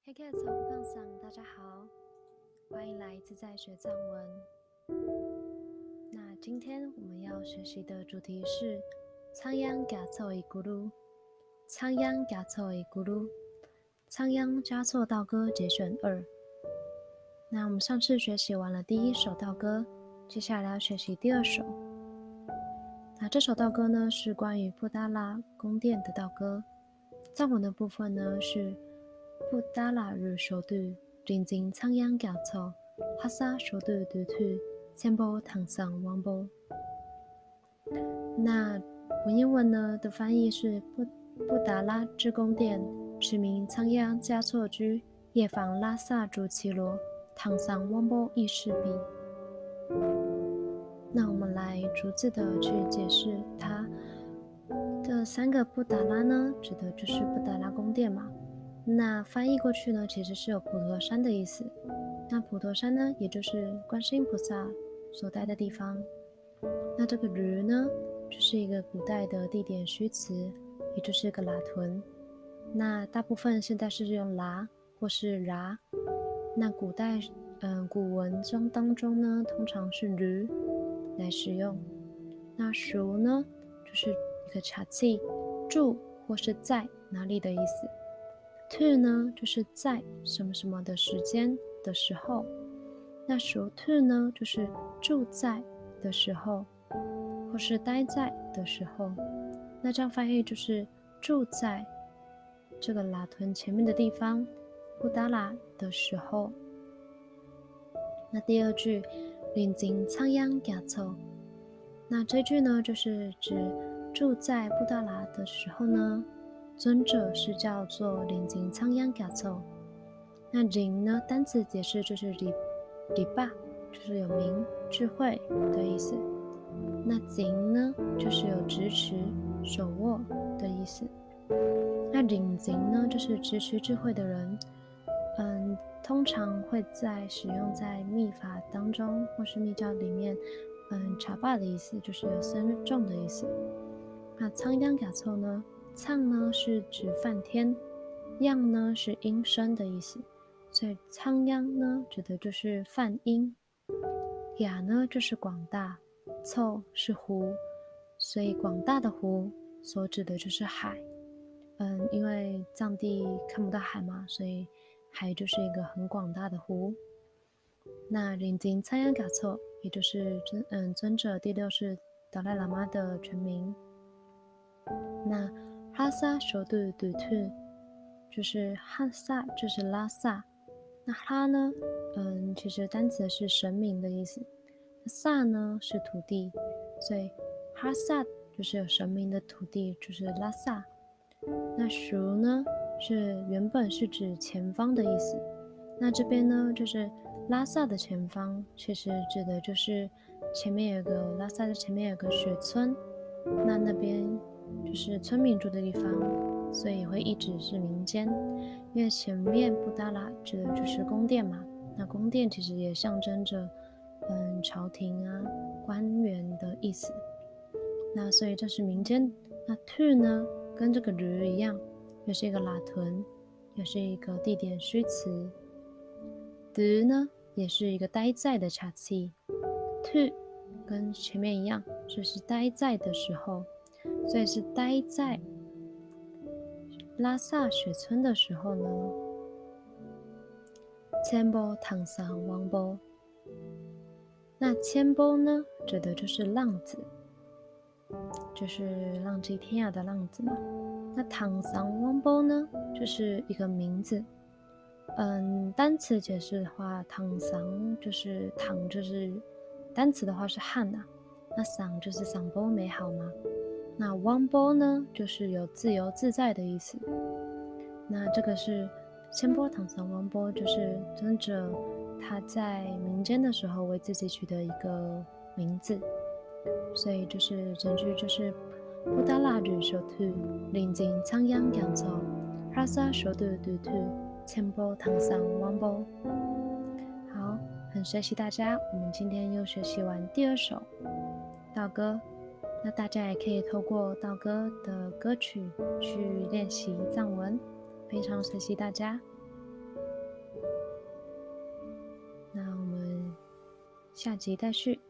黑客走杠上，大家好，欢迎来自在学藏文。那今天我们要学习的主题是仓央加凑一咕噜，仓央加凑一咕噜，仓央加凑道歌节选2。那我们上次学习完了第一首道歌，接下来要学习第2首。那这首道歌呢是关于布达拉宫殿的道歌，藏文的部分呢是布达拉日首度临近仓央加凑，哈萨首度对土，千波唐桑王波。那文言文呢的翻译是布达拉之宫殿，驰名仓央嘉措居，夜访拉萨竹齐罗，唐桑汪波亦是彼。那我们来逐字的去解释它的3个布达拉呢，指的就是布达拉宫殿嘛。那翻译过去呢，其实是有普陀山的意思。那普陀山呢，也就是观世音菩萨所待的地方。那这个日呢，就是一个古代的地点虚词，也就是个拉屯。那大部分现在是用拉或是ra。那古文当中呢，通常是日来使用。那熟呢，就是一个茶气，住或是在哪里的意思。to 呢，就是在什么什么的时间的时候。那熟 to 呢，就是住在的时候，或是待在的时候。那这样翻译就是住在这个拉屯前面的地方，布达拉的时候。那第2句临近仓央加凑，那这句呢，就是指住在布达拉的时候呢，尊者是叫做临近仓央加凑。那临呢，单词解释就是礼拜，就是有名智慧的意思。那近呢，就是有支持手握的意思。那临近呢，就是支持智慧的人，通常会使用在密法当中或是密教里面，茶霸的意思，就是有僧众的意思。那仓央加凑呢，仓呢是指梵天，央呢是音声的意思，所以仓央呢指的就是梵音，雅呢就是广大，凑是湖，所以广大的湖所指的就是海。因为藏地看不到海嘛，所以海就是一个很广大的湖。那临近仓央加凑，也就是尊者第6世达赖喇嘛的全名。那哈萨首度对土，就是哈萨就是拉萨。那哈呢，其实单词是神明的意思。萨呢是土地，所以哈萨就是有神明的土地，就是拉萨。那熟呢原本是指前方的意思。那这边呢，就是拉萨的前方，其实指的就是拉萨的前面有个雪村，那边就是村民住的地方，所以会一直是民间。因为前面布达拉指的就是宫殿嘛，那宫殿其实也象征着朝廷啊官员的意思。那所以这是民间。那 to 呢，跟这个日一样，也是一个拉屯，也是一个地点虚词。的呢，也是一个待在的茶气。to 跟前面一样，就是待在的时候，所以是待在拉萨雪村的时候呢。千波唐桑王波，那千波呢，指的就是浪子，就是浪迹天涯的浪子嘛。那唐桑汪波呢，就是一个名字。单词解释的话，唐桑就是唐，就是单词的话是汉啊。那桑就是桑波美好嘛。那汪波呢，就是有自由自在的意思。那这个是千波唐桑汪波，就是尊者他在民间的时候为自己取的一个名字。所以就是整句就是布达拉日首度临近仓央加凑，哈萨首度对土，千波唐桑汪波。好，很学习大家，我们今天又学习完第2首道歌。那大家也可以透过道歌的歌曲去练习藏文，非常学习大家。下集待续。